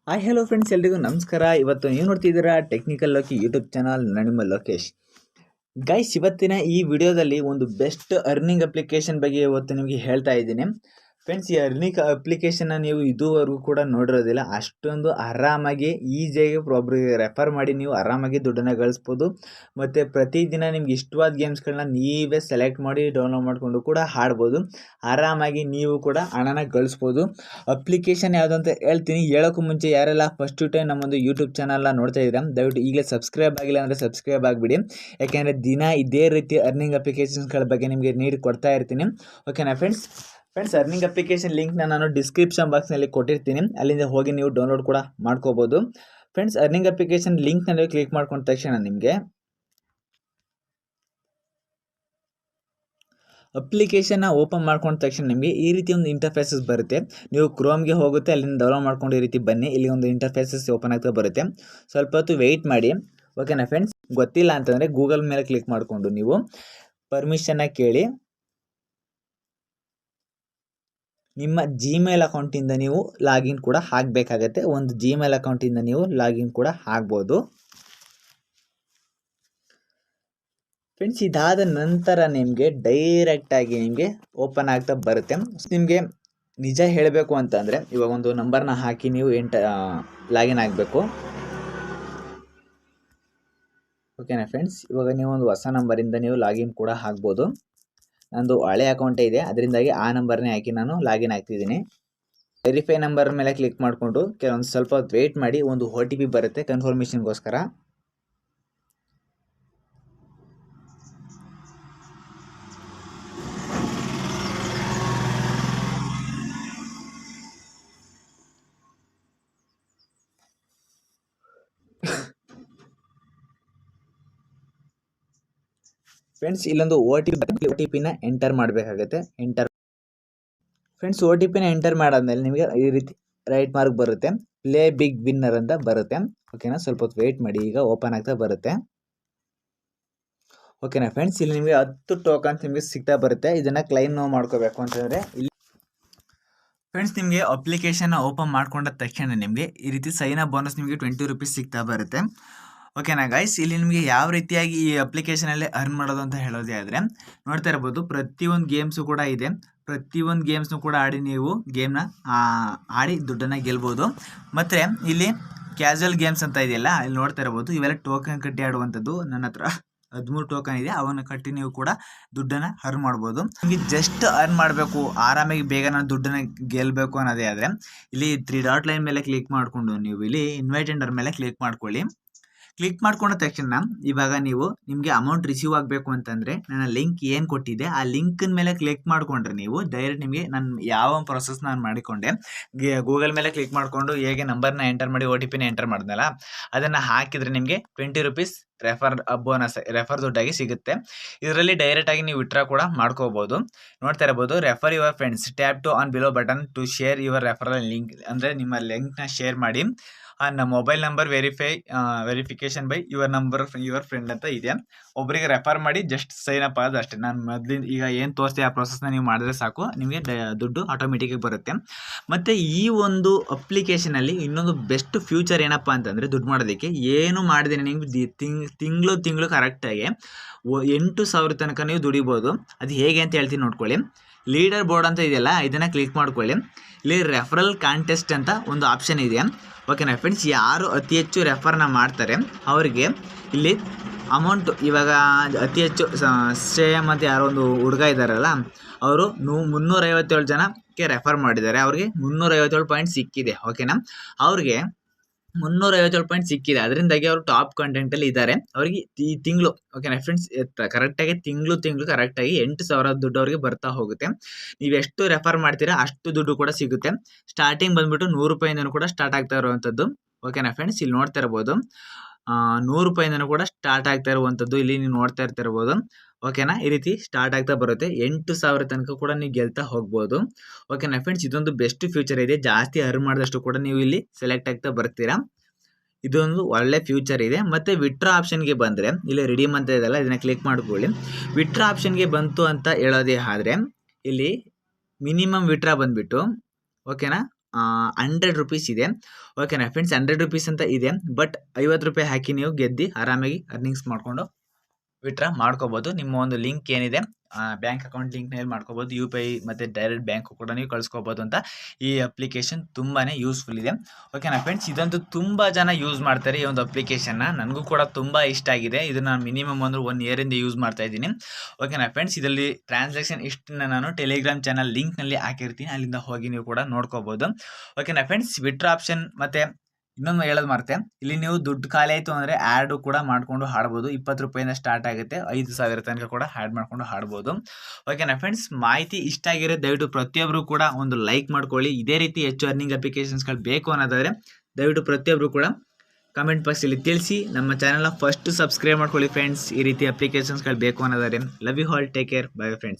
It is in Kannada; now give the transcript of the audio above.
ಹಾಯ್ ಹಲೋ ಫ್ರೆಂಡ್ಸ್, ಎಲ್ರಿಗೂ ನಮಸ್ಕಾರ. ಇವತ್ತು ನೀವು ನೋಡ್ತಿದ್ದೀರಾ ಟೆಕ್ನಿಕಲ್ ಲೋಕಿ ಯೂಟ್ಯೂಬ್ ಚಾನಲ್. ನಾನು ನಿಮ್ಮ ಲೋಕೇಶ್. ಗೈಸ್, ಇವತ್ತಿನ ಈ ವಿಡಿಯೋದಲ್ಲಿ ಒಂದು ಬೆಸ್ಟ್ ಅರ್ನಿಂಗ್ ಅಪ್ಲಿಕೇಶನ್ ಬಗ್ಗೆ ಇವತ್ತು ನಿಮಗೆ ಹೇಳ್ತಾ ಇದ್ದೀನಿ. ಫ್ರೆಂಡ್ಸ್, ಈ ಅರ್ನಿಂಗ್ ಅಪ್ಲಿಕೇಶನ್ನ ನೀವು ಇದುವರೆಗೂ ಕೂಡ ನೋಡಿರೋದಿಲ್ಲ. ಅಷ್ಟೊಂದು ಆರಾಮಾಗಿ ಈಸಿಯಾಗಿ ಒಬ್ಬರಿಗೆ ರೆಫರ್ ಮಾಡಿ ನೀವು ಆರಾಮಾಗಿ ದುಡ್ಡನ್ನು ಗಳಿಸ್ಬೋದು. ಮತ್ತು ಪ್ರತಿದಿನ ನಿಮ್ಗೆ ಇಷ್ಟವಾದ ಗೇಮ್ಸ್ಗಳನ್ನ ನೀವೇ ಸೆಲೆಕ್ಟ್ ಮಾಡಿ ಡೌನ್ಲೋಡ್ ಮಾಡಿಕೊಂಡು ಕೂಡ ಆಡ್ಬೋದು. ಆರಾಮಾಗಿ ನೀವು ಕೂಡ ಹಣನ ಗಳಿಸ್ಬೋದು. ಅಪ್ಲಿಕೇಶನ್ ಯಾವುದು ಅಂತ ಹೇಳ್ತೀನಿ. ಹೇಳೋಕ್ಕೂ ಮುಂಚೆ ಯಾರೆಲ್ಲ ಫಸ್ಟ್ ಟೈಮ್ ನಮ್ಮೊಂದು ಯೂಟ್ಯೂಬ್ ಚಾನಲ್ನ ನೋಡ್ತಾ ಇದ್ದೀರಾ, ದಯವಿಟ್ಟು ಈಗಲೇ ಸಬ್ಸ್ಕ್ರೈಬ್ ಆಗಿಲ್ಲ ಅಂದರೆ ಸಬ್ಸ್ಕ್ರೈಬ್ ಆಗಿಬಿಡಿ. ಯಾಕೆಂದರೆ ದಿನ ಇದೇ ರೀತಿ ಅರ್ನಿಂಗ್ ಅಪ್ಲಿಕೇಶನ್ಸ್ಗಳ ಬಗ್ಗೆ ನಿಮಗೆ ನೀಡಿ ಕೊಡ್ತಾ ಇರ್ತೀನಿ. ಓಕೆನಾ ಫ್ರೆಂಡ್ಸ್? ಅರ್ನಿಂಗ್ ಅಪ್ಲಿಕೇಶನ್ ಲಿಂಕ್ನ ನಾನು ಡಿಸ್ಕ್ರಿಪ್ಷನ್ ಬಾಕ್ಸ್ನಲ್ಲಿ ಕೊಟ್ಟಿರ್ತೀನಿ. ಅಲ್ಲಿಂದ ಹೋಗಿ ನೀವು ಡೌನ್ಲೋಡ್ ಕೂಡ ಮಾಡ್ಕೋಬೋದು. ಫ್ರೆಂಡ್ಸ್, ಅರ್ನಿಂಗ್ ಅಪ್ಲಿಕೇಶನ್ ಲಿಂಕ್ನಲ್ಲಿ ಕ್ಲಿಕ್ ಮಾಡ್ಕೊಂಡ ತಕ್ಷಣ ನಿಮಗೆ ಅಪ್ಲಿಕೇಶನ್ನ ಓಪನ್ ಮಾಡ್ಕೊಂಡ ತಕ್ಷಣ ನಿಮಗೆ ಈ ರೀತಿ ಒಂದು ಇಂಟರ್ಫೇಸಸ್ ಬರುತ್ತೆ. ನೀವು ಕ್ರೋಮ್ಗೆ ಹೋಗುತ್ತೆ, ಅಲ್ಲಿಂದ ಡೌನ್ಲೋಡ್ ಮಾಡ್ಕೊಂಡು ಈ ರೀತಿ ಬನ್ನಿ. ಇಲ್ಲಿ ಒಂದು ಇಂಟರ್ಫೇಸಸ್ ಓಪನ್ ಆಗ್ತಾ ಬರುತ್ತೆ. ಸ್ವಲ್ಪ ಹೊತ್ತು ವೆಯ್ಟ್ ಮಾಡಿ. ಓಕೆನಾ ಫ್ರೆಂಡ್ಸ್? ಗೊತ್ತಿಲ್ಲ ಅಂತಂದರೆ ಗೂಗಲ್ ಮೇಲೆ ಕ್ಲಿಕ್ ಮಾಡಿಕೊಂಡು ನೀವು ಪರ್ಮಿಷನ್ನ ಕೇಳಿ ನಿಮ್ಮ ಜಿಮೇಲ್ ಅಕೌಂಟಿಂದ ನೀವು ಲಾಗಿನ್ ಕೂಡ ಆಗಬೇಕಾಗತ್ತೆ. ಒಂದು ಜಿಮೇಲ್ ಅಕೌಂಟಿಂದ ನೀವು ಲಾಗಿನ್ ಕೂಡ ಆಗ್ಬೋದು. ಫ್ರೆಂಡ್ಸ್, ಇದಾದ ನಂತರ ನಿಮಗೆ ಡೈರೆಕ್ಟಾಗಿ ನಿಮಗೆ ಓಪನ್ ಆಗ್ತಾ ಬರುತ್ತೆ. ನಿಮಗೆ ನಿಜ ಹೇಳಬೇಕು ಅಂತಂದರೆ ಇವಾಗ ಒಂದು ನಂಬರ್ನ ಹಾಕಿ ನೀವು ಲಾಗಿನ್ ಆಗಬೇಕು. ಓಕೆನಾ ಫ್ರೆಂಡ್ಸ್? ಇವಾಗ ನೀವು ಒಂದು ಹೊಸ ನಂಬರಿಂದ ನೀವು ಲಾಗಿನ್ ಕೂಡ ಆಗ್ಬೋದು. ನಂದು ಹಳೆ ಅಕೌಂಟೇ ಇದೆ, ಅದರಿಂದಾಗಿ ಆ ನಂಬರ್ನೇ ಹಾಕಿ ನಾನು ಲಾಗಿನ್ ಆಗ್ತಿದ್ದೀನಿ. ವೆರಿಫೈ ನಂಬರ್ ಮೇಲೆ ಕ್ಲಿಕ್ ಮಾಡಿಕೊಂಡು ಕೆಲವೊಂದು ಸ್ವಲ್ಪ ಹೊತ್ತು ವೆಯ್ಟ್ ಮಾಡಿ. ಒಂದು OTP ಬರುತ್ತೆ ಕನ್ಫರ್ಮೇಷನ್ಗೋಸ್ಕರ. ಫ್ರೆಂಡ್ಸ್, ಇಲ್ಲೊಂದು OTPನ ಎಂಟರ್ ಮಾಡಬೇಕಾಗತ್ತೆ. ಫ್ರೆಂಡ್ಸ್, OTPನ ಎಂಟರ್ ಮಾಡಾದ್ಮೇಲೆ ನಿಮಗೆ ಈ ರೀತಿ ರೈಟ್ ಮಾರ್ಕ್ ಬರುತ್ತೆ, ಪ್ಲೇ ಬಿಗ್ ವಿನ್ನರ್ ಅಂತ ಬರುತ್ತೆ. ಓಕೆನಾ? ಸ್ವಲ್ಪ ಹೊತ್ತು ವೆಯ್ಟ್ ಮಾಡಿ. ಈಗ ಓಪನ್ ಆಗ್ತಾ ಬರುತ್ತೆ. ಓಕೆನಾ ಫ್ರೆಂಡ್ಸ್? ಇಲ್ಲಿ ನಿಮಗೆ 10 ಟೋಕನ್ಸ್ ನಿಮಗೆ ಸಿಗ್ತಾ ಬರುತ್ತೆ. ಇದನ್ನು ಕ್ಲೈಮ್ ನಾವು ಮಾಡ್ಕೋಬೇಕು ಅಂತಂದರೆ ಇಲ್ಲಿ ಫ್ರೆಂಡ್ಸ್, ನಿಮಗೆ ಅಪ್ಲಿಕೇಶನ್ನ ಓಪನ್ ಮಾಡ್ಕೊಂಡ ತಕ್ಷಣ ನಿಮಗೆ ಈ ರೀತಿ ಸೈನ್ ಅಪ್ ಬೋನಸ್ ನಿಮಗೆ 20 ರೂಪೀಸ್ ಸಿಗ್ತಾ ಬರುತ್ತೆ. ಓಕೆನಾ ಗೈಸ್? ಇಲ್ಲಿ ನಿಮಗೆ ಯಾವ ರೀತಿಯಾಗಿ ಈ ಅಪ್ಲಿಕೇಶನಲ್ಲಿ ಅರ್ನ್ ಮಾಡೋದು ಅಂತ ಹೇಳೋದೇ ಆದರೆ ನೋಡ್ತಾ ಇರ್ಬೋದು, ಪ್ರತಿಯೊಂದು ಗೇಮ್ಸು ಕೂಡ ಇದೆ. ಪ್ರತಿಯೊಂದು ಗೇಮ್ಸ್ನು ಕೂಡ ಆಡಿ ನೀವು ಗೇಮ್ನ ಆಡಿ ದುಡ್ಡನ್ನು ಗೆಲ್ಬೋದು. ಮತ್ತು ಇಲ್ಲಿ ಕ್ಯಾಶುವಲ್ ಗೇಮ್ಸ್ ಅಂತ ಇದೆಯಲ್ಲ, ಇಲ್ಲಿ ನೋಡ್ತಾ ಇರ್ಬೋದು, ಇವೆಲ್ಲ ಟೋಕನ್ ಕಟ್ಟಿ ಆಡುವಂಥದ್ದು. ನನ್ನ ಹತ್ರ 13 ಟೋಕನ್ ಇದೆ, ಅವನ್ನು ಕಟ್ಟಿ ನೀವು ಕೂಡ ದುಡ್ಡನ್ನು ಅರ್ನ್ ಮಾಡ್ಬೋದು. ನಿಮಗೆ ಜಸ್ಟ್ ಅರ್ನ್ ಮಾಡಬೇಕು, ಆರಾಮಾಗಿ ಬೇಗ ನಾನು ದುಡ್ಡನ್ನು ಗೆಲ್ಲಬೇಕು ಅನ್ನೋದೇ ಆದರೆ ಇಲ್ಲಿ 3 ಡಾಟ್ ಲೈನ್ ಮೇಲೆ ಕ್ಲಿಕ್ ಮಾಡಿಕೊಂಡು ನೀವು ಇಲ್ಲಿ ಇನ್ವೈಟ್ ಎಂಡರ್ ಮೇಲೆ ಕ್ಲಿಕ್ ಮಾಡ್ಕೊಳ್ಳಿ. ಕ್ಲಿಕ್ ಮಾಡ್ಕೊಂಡ ತಕ್ಷಣ ಇವಾಗ ನೀವು ನಿಮಗೆ ಅಮೌಂಟ್ ರಿಸೀವ್ ಆಗಬೇಕು ಅಂತಂದರೆ ನನ್ನ ಲಿಂಕ್ ಏನು ಕೊಟ್ಟಿದೆ ಆ ಲಿಂಕಿನ ಮೇಲೆ ಕ್ಲಿಕ್ ಮಾಡಿಕೊಂಡ್ರೆ ನೀವು ಡೈರೆಕ್ಟ್ ನಿಮಗೆ ನಾನು ಯಾವ ಪ್ರೊಸೆಸ್ ನಾನು ಮಾಡಿಕೊಂಡೆ ಗೂಗಲ್ ಮೇಲೆ ಕ್ಲಿಕ್ ಮಾಡಿಕೊಂಡು ಹೇಗೆ ನಂಬರ್ನ ಎಂಟರ್ ಮಾಡಿ OTPನ ಎಂಟರ್ ಮಾಡಿದ್ನಲ್ಲ ಅದನ್ನು ಹಾಕಿದರೆ ನಿಮಗೆ 20 ರೂಪೀಸ್ ರೆಫರ್ ದುಡ್ಡಾಗಿ ಸಿಗುತ್ತೆ. ಇದರಲ್ಲಿ ಡೈರೆಕ್ಟಾಗಿ ನೀವು ವಿತ್ಡ್ರಾ ಕೂಡ ಮಾಡ್ಕೋಬೋದು. ನೋಡ್ತಾ ಇರ್ಬೋದು, refer your friends, tap to on below button to share your referral link. ಅಂದರೆ ನಿಮ್ಮ ಲಿಂಕ್ನ ಶೇರ್ ಮಾಡಿ. Mobile number verification by your friend ಅಂತ ಇದೆ. ಒಬ್ಬರಿಗೆ ರೆಫರ್ ಮಾಡಿ ಜಸ್ಟ್ ಸೈನ್ ಅಪ್ ಆಗೋದು ಅಷ್ಟೇ. ನಾನು ಮೊದಲಿಂದ ಈಗ ಏನು ತೋರಿಸ್ತೀವಿ ಆ ಪ್ರೊಸೆಸ್ನ ನೀವು ಮಾಡಿದ್ರೆ ಸಾಕು, ನಿಮಗೆ ದುಡ್ಡು ಆಟೋಮೆಟಿಕಾಗಿ ಬರುತ್ತೆ. ಮತ್ತು ಈ ಒಂದು ಅಪ್ಲಿಕೇಶನಲ್ಲಿ ಇನ್ನೊಂದು ಬೆಸ್ಟ್ ಫ್ಯೂಚರ್ ಏನಪ್ಪ ಅಂತಂದರೆ ದುಡ್ಡು ಮಾಡೋದಕ್ಕೆ ಏನು ಮಾಡಿದ್ರೆ ನಿಮಗೆ ತಿಂಗಳು ಕರೆಕ್ಟಾಗಿ 8,000 ತನಕ ನೀವು ದುಡಿಬೋದು. ಅದು ಹೇಗೆ ಅಂತ ಹೇಳ್ತೀನಿ ನೋಡ್ಕೊಳ್ಳಿ. ಲೀಡರ್ ಬೋರ್ಡ್ ಅಂತ ಇದೆಯಲ್ಲ, ಇದನ್ನು ಕ್ಲಿಕ್ ಮಾಡ್ಕೊಳ್ಳಿ. ಇಲ್ಲಿ ರೆಫರಲ್ ಕಾಂಟೆಸ್ಟ್ ಅಂತ ಒಂದು ಆಪ್ಷನ್ ಇದೆ. ಓಕೆನಾ ಫ್ರೆಂಡ್ಸ್? ಯಾರು ಅತಿ ಹೆಚ್ಚು ರೆಫರ್ನ ಮಾಡ್ತಾರೆ ಅವರಿಗೆ ಇಲ್ಲಿ ಅಮೌಂಟು ಇವಾಗ ಅತಿ ಹೆಚ್ಚು ಶ್ರೇಯಮ್ ಅಂತ ಯಾರೋ ಒಂದು ಹುಡುಗ ಇದ್ದಾರಲ್ಲ, ಅವರು 357 ಜನಕ್ಕೆ ರೆಫರ್ ಮಾಡಿದ್ದಾರೆ. ಅವ್ರಿಗೆ 357 ಪಾಯಿಂಟ್ ಸಿಕ್ಕಿದೆ. ಓಕೆನಾ? ಅವ್ರಿಗೆ 357 ಪಾಯಿಂಟ್ ಸಿಕ್ಕಿದೆ. ಅದರಿಂದಾಗಿ ಅವರು ಟಾಪ್ ಕಂಟೆಂಟಲ್ಲಿ ಇದ್ದಾರೆ. ಅವರಿಗೆ ಈ ತಿಂಗಳು ಓಕೆನಾ ಫ್ರೆಂಡ್ಸ್, ಕರೆಕ್ಟಾಗಿ ತಿಂಗಳು ಕರೆಕ್ಟಾಗಿ 8,000 ದುಡ್ಡು ಅವ್ರಿಗೆ ಬರ್ತಾ ಹೋಗುತ್ತೆ. ನೀವು ಎಷ್ಟು ರೆಫರ್ ಮಾಡ್ತೀರಾ ಅಷ್ಟು ದುಡ್ಡು ಕೂಡ ಸಿಗುತ್ತೆ. ಸ್ಟಾರ್ಟಿಂಗ್ ಬಂದುಬಿಟ್ಟು 100 ರೂಪಾಯಿಂದನೂ ಕೂಡ ಸ್ಟಾರ್ಟ್ ಆಗ್ತಾ ಇರುವಂಥದ್ದು. ಓಕೆನಾ ಫ್ರೆಂಡ್ಸ್? ಇಲ್ಲಿ ನೋಡ್ತಾ ಇರ್ಬೋದು, 100 ರೂಪಾಯಿಂದನೂ ಕೂಡ ಸ್ಟಾರ್ಟ್ ಆಗ್ತಾ ಇರುವಂಥದ್ದು. ಇಲ್ಲಿ ನೀವು ನೋಡ್ತಾ ಇರ್ತಿರ್ಬೋದು. ಓಕೆನಾ? ಈ ರೀತಿ ಸ್ಟಾರ್ಟ್ ಆಗ್ತಾ ಬರುತ್ತೆ. 8,000 ತನಕ ಕೂಡ ನೀವು ಗೆಲ್ತಾ ಹೋಗ್ಬೋದು. ಓಕೆನಾ ಫ್ರೆಂಡ್ಸ್? ಇದೊಂದು ಬೆಸ್ಟ್ ಫ್ಯೂಚರ್ ಇದೆ. ಜಾಸ್ತಿ ಅರ್ನ್ ಮಾಡಿದಷ್ಟು ಕೂಡ ನೀವು ಇಲ್ಲಿ ಸೆಲೆಕ್ಟ್ ಆಗ್ತಾ ಬರ್ತೀರಾ. ಇದೊಂದು ಒಳ್ಳೆ ಫ್ಯೂಚರ್ ಇದೆ. ಮತ್ತು ವಿತ್ಡ್ರಾ ಆಪ್ಷನ್ಗೆ ಬಂದರೆ ಇಲ್ಲಿ ರಿಡೀಮ್ ಅಂತ ಇದೆಯಲ್ಲ, ಇದನ್ನು ಕ್ಲಿಕ್ ಮಾಡ್ಕೊಳ್ಳಿ. ವಿತ್ಡ್ರಾ ಆಪ್ಷನ್ಗೆ ಬಂತು ಅಂತ ಹೇಳೋದೇ ಆದರೆ ಇಲ್ಲಿ ಮಿನಿಮಮ್ ವಿತ್ಡ್ರಾ ಬಂದುಬಿಟ್ಟು ಓಕೆನಾ 100 ರೂಪೀಸ್ ಇದೆ. ಓಕೆನಾ ಫ್ರೆಂಡ್ಸ್, 100 ರೂಪೀಸ್ ಅಂತ ಇದೆ. ಬಟ್ 50 ರೂಪಾಯಿ ಹಾಕಿ ನೀವು ಗೆದ್ದು ಆರಾಮಾಗಿ ಅರ್ನಿಂಗ್ಸ್ ಮಾಡಿಕೊಂಡು ವಿಡ್ರಾ ಮಾಡ್ಕೋಬೋದು. ನಿಮ್ಮ ಒಂದು ಲಿಂಕ್ ಏನಿದೆ ಬ್ಯಾಂಕ್ ಅಕೌಂಟ್ ಲಿಂಕ್ನಲ್ಲಿ ಮಾಡ್ಕೋಬೋದು. UPI ಮತ್ತು ಡೈರೆಕ್ಟ್ ಬ್ಯಾಂಕು ಕೂಡ ನೀವು ಕಳಿಸ್ಕೋಬೋದು ಅಂತ ಈ ಅಪ್ಲಿಕೇಶನ್ ತುಂಬಾ ಯೂಸ್ಫುಲ್ ಇದೆ. ಓಕೆನಾ ಫ್ರೆಂಡ್ಸ್, ಇದಂತೂ ತುಂಬ ಜನ ಯೂಸ್ ಮಾಡ್ತಾರೆ ಈ ಒಂದು ಅಪ್ಲಿಕೇಶನ್ನ. ನನಗೂ ಕೂಡ ತುಂಬ ಇಷ್ಟ ಆಗಿದೆ. ಇದನ್ನು ಮಿನಿಮಮ್ ಅಂದ್ರೆ 1 ಇಯರಿಂದ ಯೂಸ್ ಮಾಡ್ತಾ ಇದ್ದೀನಿ. ಓಕೆನಾ ಫ್ರೆಂಡ್ಸ್, ಇದರಲ್ಲಿ ಟ್ರಾನ್ಸಾಕ್ಷನ್ ಇಷ್ಟನ್ನ ನಾನು ಟೆಲಿಗ್ರಾಮ್ ಚಾನಲ್ ಲಿಂಕ್ನಲ್ಲಿ ಹಾಕಿರ್ತೀನಿ, ಅಲ್ಲಿಂದ ಹೋಗಿ ನೀವು ಕೂಡ ನೋಡ್ಕೋಬೋದು. ಓಕೆನಾ ಫ್ರೆಂಡ್ಸ್, ವಿಡ್ರಾ ಆಪ್ಷನ್ ಮತ್ತು ಇನ್ನೊಂದು ಹೇಳೋದು ಮರ್ತೆ, ಇಲ್ಲಿ ನೀವು ದುಡ್ಡು ಖಾಲಿ ಆಯಿತು ಅಂದರೆ ಆ್ಯಡು ಕೂಡ ಮಾಡ್ಕೊಂಡು ಹಾಡ್ಬೋದು. 20 ರೂಪಾಯಿಂದ ಸ್ಟಾರ್ಟ್ ಆಗುತ್ತೆ, 5,000 ತನಕ ಕೂಡ ಆ್ಯಡ್ ಮಾಡ್ಕೊಂಡು ಹಾಡ್ಬೋದು. ಓಕೆನಾ ಫ್ರೆಂಡ್ಸ್, ಮಾಹಿತಿ ಇಷ್ಟ ಆಗಿರೋ ದಯವಿಟ್ಟು ಪ್ರತಿಯೊಬ್ಬರು ಕೂಡ ಒಂದು ಲೈಕ್ ಮಾಡ್ಕೊಳ್ಳಿ. ಇದೇ ರೀತಿ ಹೆಚ್ಚು ಅರ್ನಿಂಗ್ ಅಪ್ಲಿಕೇಶನ್ಸ್ಗಳು ಬೇಕು ಅನ್ನೋದಾದರೆ ದಯವಿಟ್ಟು ಪ್ರತಿಯೊಬ್ಬರು ಕೂಡ ಕಮೆಂಟ್ ಬಾಕ್ಸಲ್ಲಿ ತಿಳಿಸಿ. ನಮ್ಮ ಚಾನಲ್ನ ಫಸ್ಟ್ ಸಬ್ಸ್ಕ್ರೈಬ್ ಮಾಡ್ಕೊಳ್ಳಿ ಫ್ರೆಂಡ್ಸ್. ಈ ರೀತಿ ಅಪ್ಲಿಕೇಶನ್ಸ್ಗಳು ಬೇಕು ಅನ್ನೋದಾದರೆ. Love you all, take care, bye friends.